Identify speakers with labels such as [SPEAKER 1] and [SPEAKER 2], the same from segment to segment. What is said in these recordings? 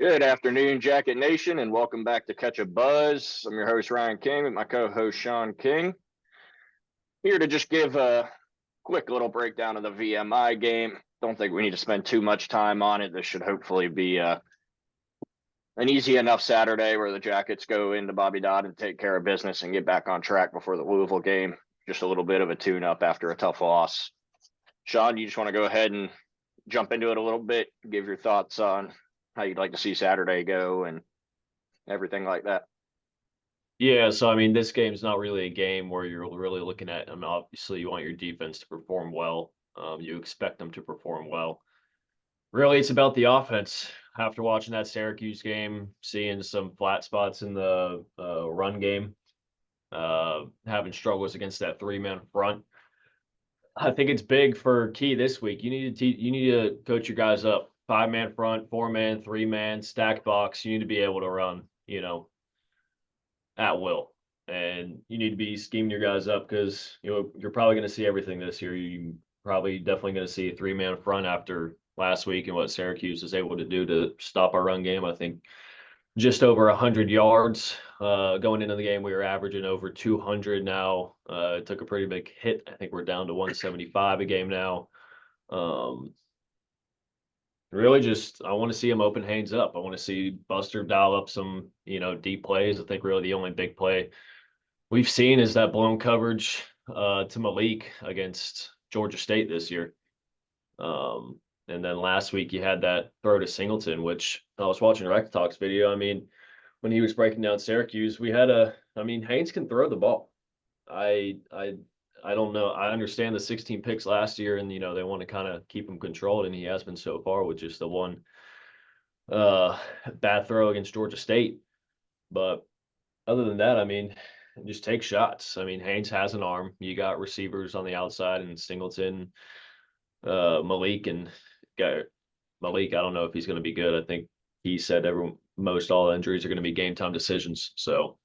[SPEAKER 1] Good afternoon, Jacket Nation, and welcome back to Catch a Buzz. I'm your host, Ryan King, with my co-host, Sean King. Here to just give a quick little breakdown of the VMI game. Don't think we need to spend too much time on it. This should hopefully be an easy enough Saturday where the Jackets go into Bobby Dodd and take care of business and get back on track before the Louisville game. Just a little bit of a tune-up after a tough loss. Sean, you just want to go ahead and jump into it a little bit, give your thoughts on how you'd like to see Saturday go and everything like that.
[SPEAKER 2] Yeah, so I mean, this game's not really a game where you're really looking at, obviously you want your defense to perform well. You expect them to perform well. Really, it's about the offense. After watching that Syracuse game, seeing some flat spots in the run game, having struggles against that three-man front, I think it's big for Key this week. You need to coach your guys up. Five-man front, four-man, three-man, stack box. You need to be able to run, at will. And you need to be scheming your guys up because you're probably going to see everything this year. You probably definitely going to see a three-man front after last week and what Syracuse is able to do to stop our run game. I think just over 100 yards going into the game. We were averaging over 200 now. It took a pretty big hit. I think we're down to 175 a game now. Really just, I want to see him open Haynes up. I want to see Buster dial up some, deep plays. I think really the only big play we've seen is that blown coverage to Malik against Georgia State this year. And then last week you had that throw to Singleton, which I was watching Rec Talk's video. I mean, when he was breaking down Syracuse, Haynes can throw the ball. I don't know. I understand the 16 picks last year, and they want to kind of keep him controlled, and he has been so far with just the one bad throw against Georgia State. But other than that, just take shots. Haynes has an arm. You got receivers on the outside, and Singleton, Malik, and Malik. I don't know if he's going to be good. I think he said most all injuries are going to be game time decisions. So,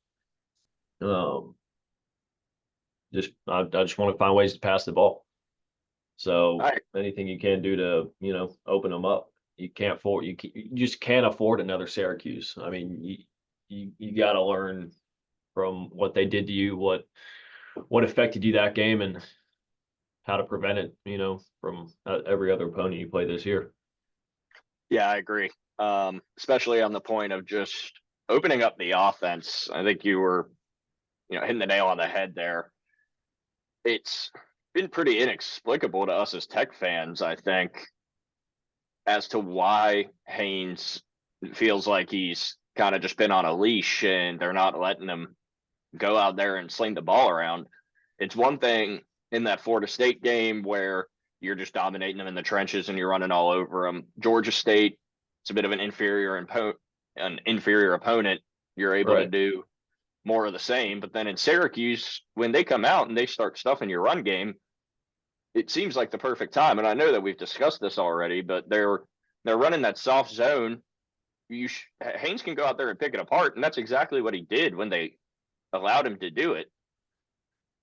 [SPEAKER 2] I just want to find ways to pass the ball. So anything you can do to open them up. You just can't afford another Syracuse. You got to learn from what they did to you, what affected you that game, and how to prevent it. From every other opponent you play this year.
[SPEAKER 1] Yeah, I agree. Especially on the point of just opening up the offense. I think you were, hitting the nail on the head there. It's been pretty inexplicable to us as Tech fans, I think, as to why Haynes feels like he's kind of just been on a leash and they're not letting him go out there and sling the ball around. It's one thing in that Florida State game where you're just dominating them in the trenches and you're running all over them. Georgia State, it's a bit of an inferior opponent. You're able to do more of the same. But then in Syracuse, when they come out and they start stuffing your run game, it seems like the perfect time. And I know that we've discussed this already, but they're running that soft zone. Haynes can go out there and pick it apart, and that's exactly what he did when they allowed him to do it.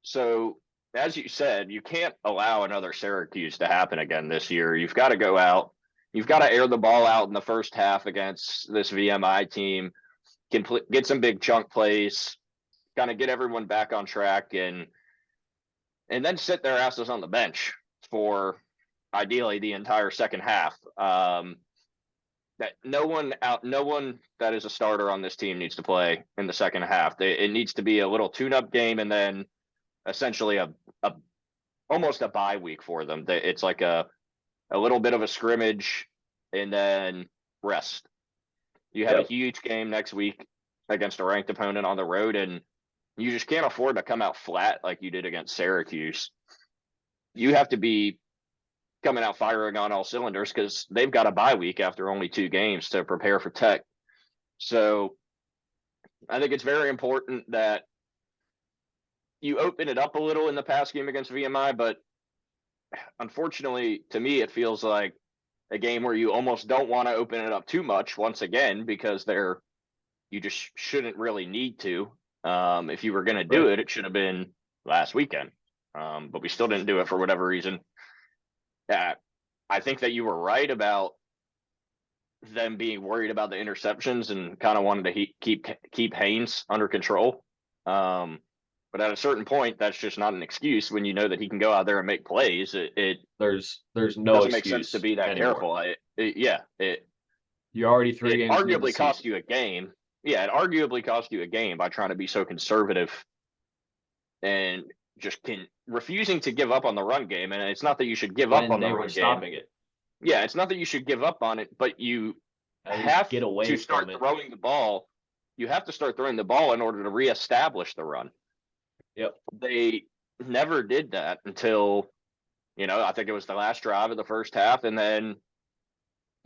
[SPEAKER 1] So, as you said, you can't allow another Syracuse to happen again this year. You've got to go out. You've got to air the ball out in the first half against this VMI team. Can get some big chunk plays, kind of get everyone back on track, and then sit their asses on the bench for ideally the entire second half. That no one that is a starter on this team needs to play in the second half. It needs to be a little tune-up game, and then essentially almost a bye week for them. It's like a little bit of a scrimmage, and then rest. You have a huge game next week against a ranked opponent on the road, and you just can't afford to come out flat like you did against Syracuse. You have to be coming out firing on all cylinders because they've got a bye week after only 2 games to prepare for Tech. So I think it's very important that you open it up a little in the past game against VMI, but unfortunately, to me, it feels like a game where you almost don't want to open it up too much once again because you just shouldn't really need to. If you were going to do it, it should have been last weekend, but we still didn't do it for whatever reason. I think that you were right about them being worried about the interceptions and kind of wanted to keep Haynes under control. But at a certain point, that's just not an excuse when you know that he can go out there and make plays. It
[SPEAKER 2] There's no
[SPEAKER 1] doesn't make sense to
[SPEAKER 2] excuse
[SPEAKER 1] be that
[SPEAKER 2] anymore.
[SPEAKER 1] careful. It
[SPEAKER 2] You're already 3 games into the
[SPEAKER 1] arguably cost
[SPEAKER 2] season.
[SPEAKER 1] you a game. Yeah, it arguably cost you a game by trying to be so conservative and just refusing to give up on the run game. And it's not that you should give up
[SPEAKER 2] When
[SPEAKER 1] on the
[SPEAKER 2] they were
[SPEAKER 1] run game.
[SPEAKER 2] stopping it,
[SPEAKER 1] Yeah, it's not that you should give up on it, but you
[SPEAKER 2] at least
[SPEAKER 1] have
[SPEAKER 2] get away
[SPEAKER 1] to
[SPEAKER 2] from
[SPEAKER 1] start
[SPEAKER 2] it.
[SPEAKER 1] throwing the ball. You have to start throwing the ball in order to reestablish the run.
[SPEAKER 2] Yep.
[SPEAKER 1] They never did that until, I think it was the last drive of the first half. And then,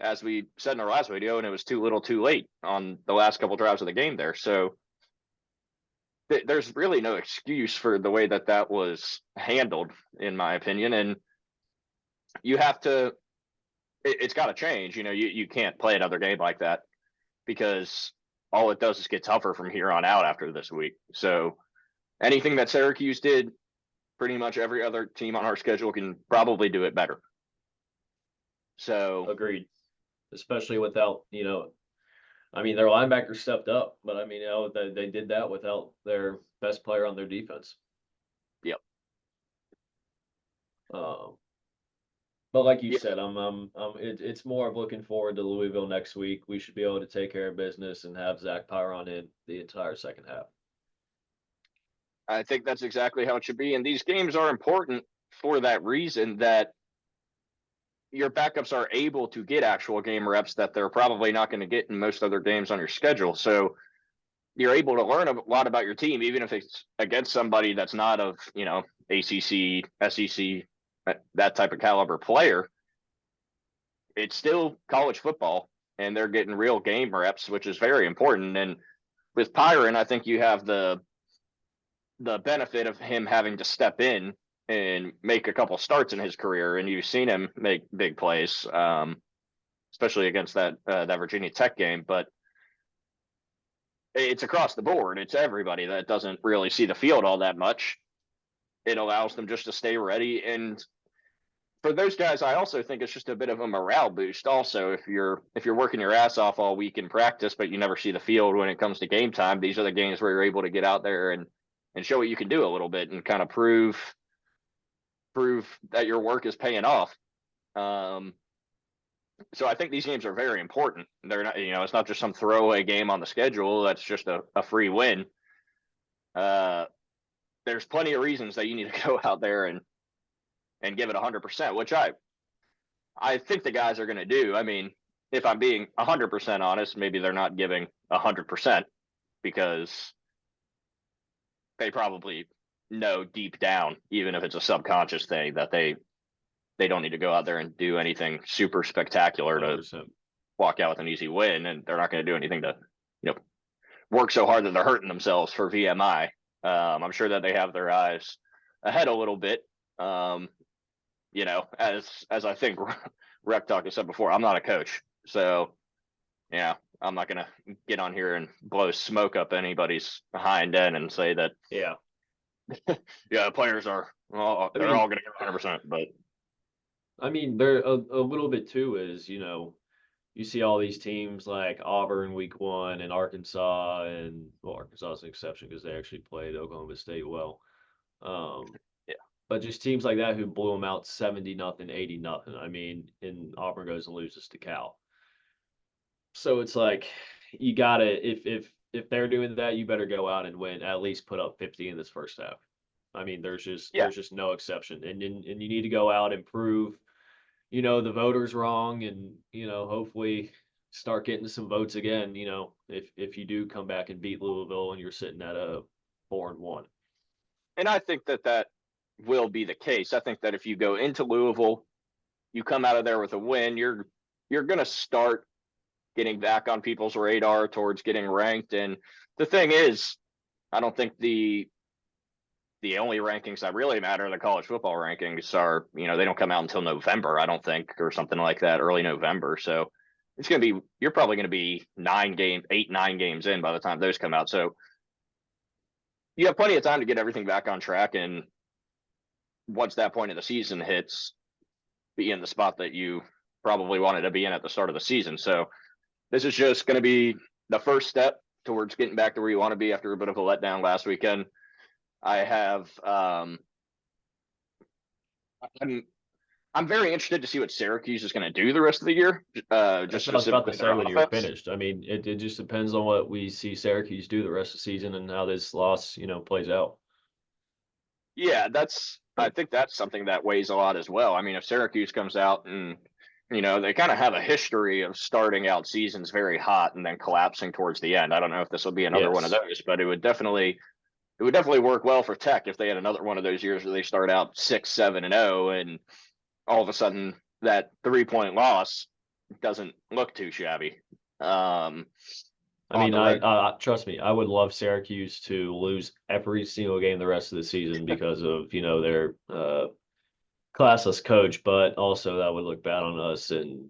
[SPEAKER 1] as we said in our last video, and it was too little too late on the last couple drives of the game there. So there's really no excuse for the way that was handled, in my opinion. And you have to, it's got to change. You can't play another game like that, because all it does is get tougher from here on out after this week. So anything that Syracuse did, pretty much every other team on our schedule can probably do it better. So
[SPEAKER 2] Agreed. Especially without, I mean, their linebacker stepped up, but I mean, they did that without their best player on their defense.
[SPEAKER 1] Yep.
[SPEAKER 2] But like you
[SPEAKER 1] Yeah,
[SPEAKER 2] said, it's more of looking forward to Louisville next week. We should be able to take care of business and have Zach Pyron in the entire second half.
[SPEAKER 1] I think that's exactly how it should be. And these games are important for that reason, that your backups are able to get actual game reps that they're probably not going to get in most other games on your schedule. So you're able to learn a lot about your team, even if it's against somebody that's not of, ACC, SEC, that type of caliber player. It's still college football, and they're getting real game reps, which is very important. And with Pyron, I think you have the benefit of him having to step in and make a couple starts in his career, and you've seen him make big plays, especially against that Virginia Tech game. But it's across the board. It's everybody that doesn't really see the field all that much. It allows them just to stay ready. And for those guys, I also think it's just a bit of a morale boost. Also, if you're working your ass off all week in practice, but you never see the field when it comes to game time, these are the games where you're able to get out there and show what you can do a little bit, and kind of prove that your work is paying off. So I think these games are very important. They're not, it's not just some throwaway game on the schedule that's just a free win. There's plenty of reasons that you need to go out there and give it 100%, which I think the guys are going to do. I mean, if I'm being 100% honest, maybe they're not giving 100% because they probably know deep down, even if it's a subconscious thing, that they don't need to go out there and do anything super spectacular
[SPEAKER 2] 100%.
[SPEAKER 1] to walk out with an easy win, and they're not going to do anything to, work so hard that they're hurting themselves for VMI. I'm sure that they have their eyes ahead a little bit. As I think Rec Talk has said before, I'm not a coach, so I'm not going to get on here and blow smoke up anybody's hind end and say that players are they're all going to get 100%, but
[SPEAKER 2] I mean, they're a little bit too is, you see all these teams like Auburn week 1 and Arkansas, and Arkansas is an exception because they actually played Oklahoma State well. But just teams like that who blew them out 70-0, 80-0. I mean, and Auburn goes and loses to Cal. So it's like you gotta, if they're doing that, you better go out and win, at least put up 50 in this first half. I mean, there's just no exception, and you need to go out and prove, the voters wrong, and hopefully start getting some votes again. If you do come back and beat Louisville and you're sitting at a 4-1.
[SPEAKER 1] And I think that will be the case. I think that if you go into Louisville, you come out of there with a win, you're going to start getting back on people's radar towards getting ranked. And the thing is, I don't think the only rankings that really matter, the college football rankings, are, they don't come out until November, I don't think, or something like that, early November. So you're probably going to be 9 games in by the time those come out. So you have plenty of time to get everything back on track. And once that point of the season hits, be in the spot that you probably wanted to be in at the start of the season. So this is just going to be the first step towards getting back to where you want to be after a bit of a letdown last weekend. I have I'm I'm very interested to see what Syracuse is going to do the rest of the year. Just
[SPEAKER 2] That's what I was about to
[SPEAKER 1] specifically
[SPEAKER 2] say
[SPEAKER 1] their
[SPEAKER 2] when you were
[SPEAKER 1] offense.
[SPEAKER 2] finished. I mean, it just depends on what we see Syracuse do the rest of the season and how this loss, plays out.
[SPEAKER 1] Yeah, I think that's something that weighs a lot as well. I mean, if Syracuse comes out and they kind of have a history of starting out seasons very hot and then collapsing towards the end. I don't know if this will be another one of
[SPEAKER 2] Yes.
[SPEAKER 1] those, but it would definitely work well for Tech if they had another one of those years where they start out 6-7-0 and all of a sudden that 3-point loss doesn't look too shabby.
[SPEAKER 2] I
[SPEAKER 1] On
[SPEAKER 2] mean,
[SPEAKER 1] the road.
[SPEAKER 2] trust me, I would love Syracuse to lose every single game the rest of the season because of, their classless coach, but also that would look bad on us. And,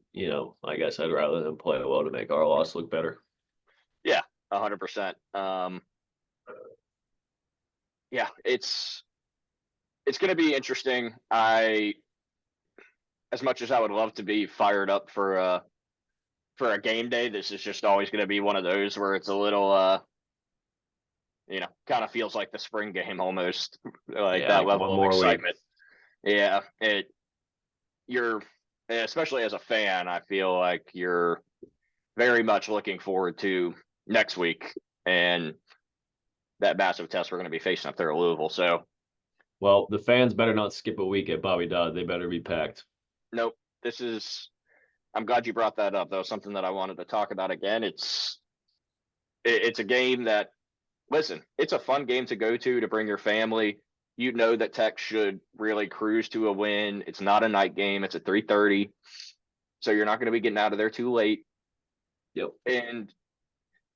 [SPEAKER 2] I guess I'd rather them play well to make our loss look better.
[SPEAKER 1] Yeah, 100%. Yeah, it's going to be interesting. As much as I would love to be fired up for a game day, this is just always going to be one of those where it's a little, kind of feels like the spring game almost, like
[SPEAKER 2] Yeah,
[SPEAKER 1] that
[SPEAKER 2] like one
[SPEAKER 1] level of
[SPEAKER 2] more week.
[SPEAKER 1] excitement. Yeah, you're, especially as a fan, I feel like you're very much looking forward to next week and that massive test we're going to be facing up there at Louisville. So,
[SPEAKER 2] Well, the fans better not skip a week at Bobby Dodd. They better be packed.
[SPEAKER 1] nope, I'm glad you brought that up. That was something that I wanted to talk about again. It's a game that, listen, it's a fun game to go to bring your family. You know that Tech should really cruise to a win. It's not a night game. It's at 3:30. So you're not going to be getting out of there too late.
[SPEAKER 2] Yep.
[SPEAKER 1] And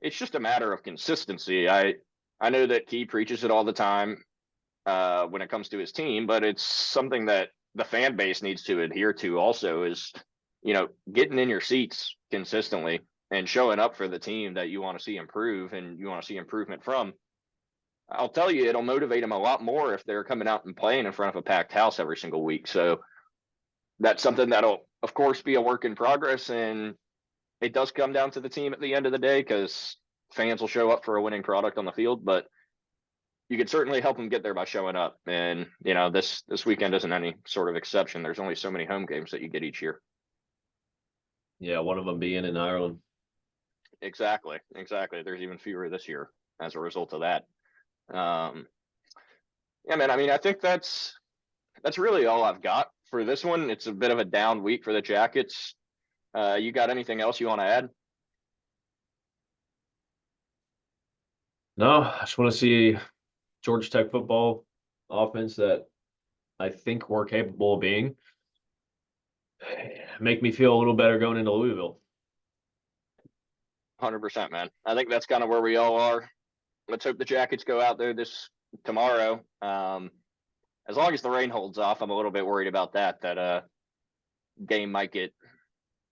[SPEAKER 1] it's just a matter of consistency. I know that he preaches it all the time when it comes to his team, but it's something that the fan base needs to adhere to also is, getting in your seats consistently and showing up for the team that you want to see improve and you want to see improvement from. I'll tell you, it'll motivate them a lot more if they're coming out and playing in front of a packed house every single week. So that's something that'll, of course, be a work in progress. And it does come down to the team at the end of the day because fans will show up for a winning product on the field, but you could certainly help them get there by showing up. And, this weekend isn't any sort of exception. There's only so many home games that you get each year.
[SPEAKER 2] Yeah, one of them being in Ireland.
[SPEAKER 1] Exactly. There's even fewer this year as a result of that. Yeah, man. I mean, I think that's really all I've got for this one. It's a bit of a down week for the Jackets. You got anything else you want to add?
[SPEAKER 2] No, I just want to see Georgia Tech football offense that I think we're capable of being. Make me feel a little better going into Louisville.
[SPEAKER 1] 100%, man. I think that's kind of where we all are. Let's hope the Jackets go out there this tomorrow. As long as the rain holds off, I'm a little bit worried about that game might get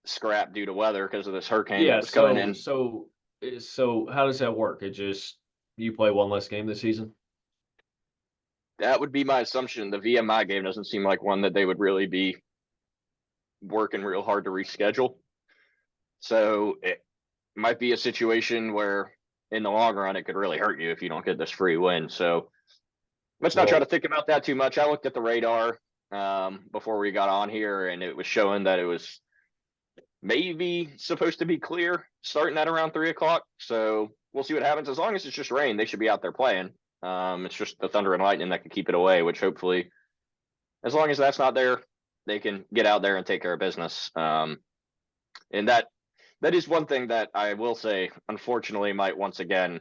[SPEAKER 1] scrapped due to weather because of this hurricane that
[SPEAKER 2] Yeah,
[SPEAKER 1] was coming in.
[SPEAKER 2] so how does that work? It just you play one less game this season?
[SPEAKER 1] That would be my assumption. The VMI game doesn't seem like one that they would really be working real hard to reschedule. So it might be a situation where in the long run it could really hurt you if you don't get this free win. So let's not try to
[SPEAKER 2] Well,
[SPEAKER 1] think about that too much. I looked at the radar before we got on here, and it was showing that it was maybe supposed to be clear starting at around 3 o'clock. So we'll see what happens. As long as it's just rain, they should be out there playing. It's just the thunder and lightning that could keep it away, which hopefully, as long as that's not there, they can get out there and take care of business. And that is one thing that I will say, unfortunately, might once again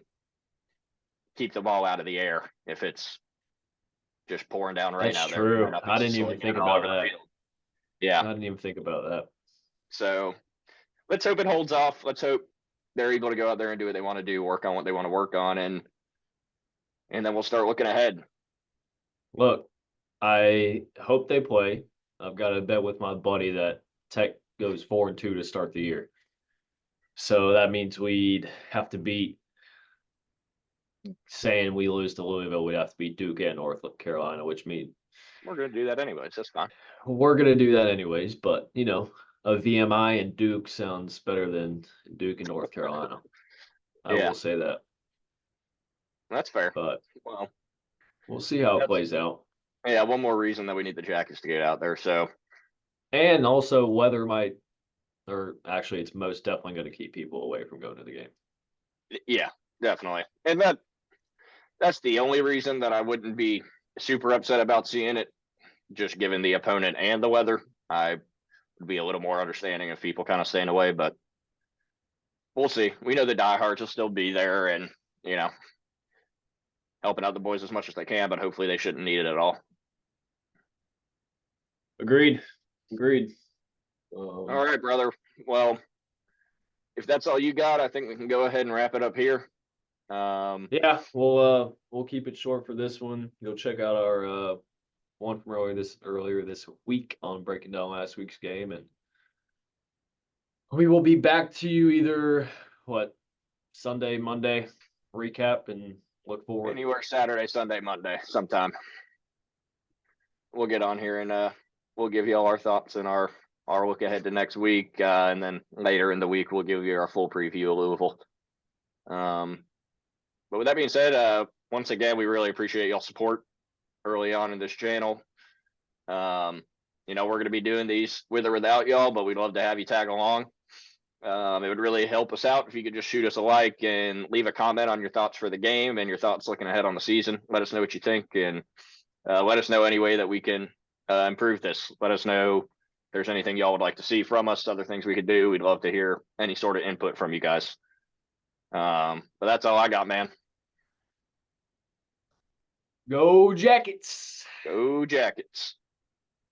[SPEAKER 1] keep the ball out of the air if it's just pouring down rain
[SPEAKER 2] that's
[SPEAKER 1] out there.
[SPEAKER 2] true.
[SPEAKER 1] Might not be
[SPEAKER 2] I didn't even
[SPEAKER 1] slinging
[SPEAKER 2] think
[SPEAKER 1] it all
[SPEAKER 2] about
[SPEAKER 1] over the
[SPEAKER 2] that.
[SPEAKER 1] field. Yeah.
[SPEAKER 2] I didn't even think about that.
[SPEAKER 1] So let's hope it holds off. Let's hope they're able to go out there and do what they want to do, work on what they want to work on, and then we'll start looking ahead.
[SPEAKER 2] Look, I hope they play. I've got a bet with my buddy that Tech goes 4-2 to start the year. So that means we'd have to beat, saying we lose to Louisville, we'd have to beat Duke and North Carolina, which means
[SPEAKER 1] We're going to do that anyways. That's fine.
[SPEAKER 2] we're going to do that anyways. But, a VMI and Duke sounds better than Duke and North Carolina. I
[SPEAKER 1] Yeah,
[SPEAKER 2] will say that,
[SPEAKER 1] that's fair.
[SPEAKER 2] but
[SPEAKER 1] Well,
[SPEAKER 2] we'll see how it
[SPEAKER 1] that's
[SPEAKER 2] plays out.
[SPEAKER 1] yeah, one more reason that we need the Jackets to get out there. So
[SPEAKER 2] And also, weather might, or actually, it's most definitely going to keep people away from going to the game.
[SPEAKER 1] yeah, definitely. And that's the only reason that I wouldn't be super upset about seeing it, just given the opponent and the weather. I would be a little more understanding of people kind of staying away, but we'll see. We know the diehards will still be there and, you know, helping out the boys as much as they can, but hopefully they shouldn't need it at all.
[SPEAKER 2] Agreed. Agreed.
[SPEAKER 1] All right, brother. Well, if that's all you got, I think we can go ahead and wrap it up here.
[SPEAKER 2] Yeah, we'll keep it short for this one. Go check out our one from earlier this week on breaking down last week's game, and we will be back to you either Sunday, Monday recap, and look forward.
[SPEAKER 1] Anywhere Saturday, Sunday, Monday, sometime. We'll get on here and we'll give you all our thoughts and our look ahead to next week, and then later in the week we'll give you our full preview of Louisville. But with that being said, once again, we really appreciate y'all support early on in this channel. You know, we're going to be doing these with or without y'all, but we'd love to have you tag along. It would really help us out if you could just shoot us a like and leave a comment on your thoughts for the game and your thoughts looking ahead on the season. Let us know what you think, and let us know any way that we can improve this. Let us know if there's anything y'all would like to see from us, other things we could do. We'd love to hear any sort of input from you guys. But that's all I got, man.
[SPEAKER 2] Go Jackets!
[SPEAKER 1] Go Jackets.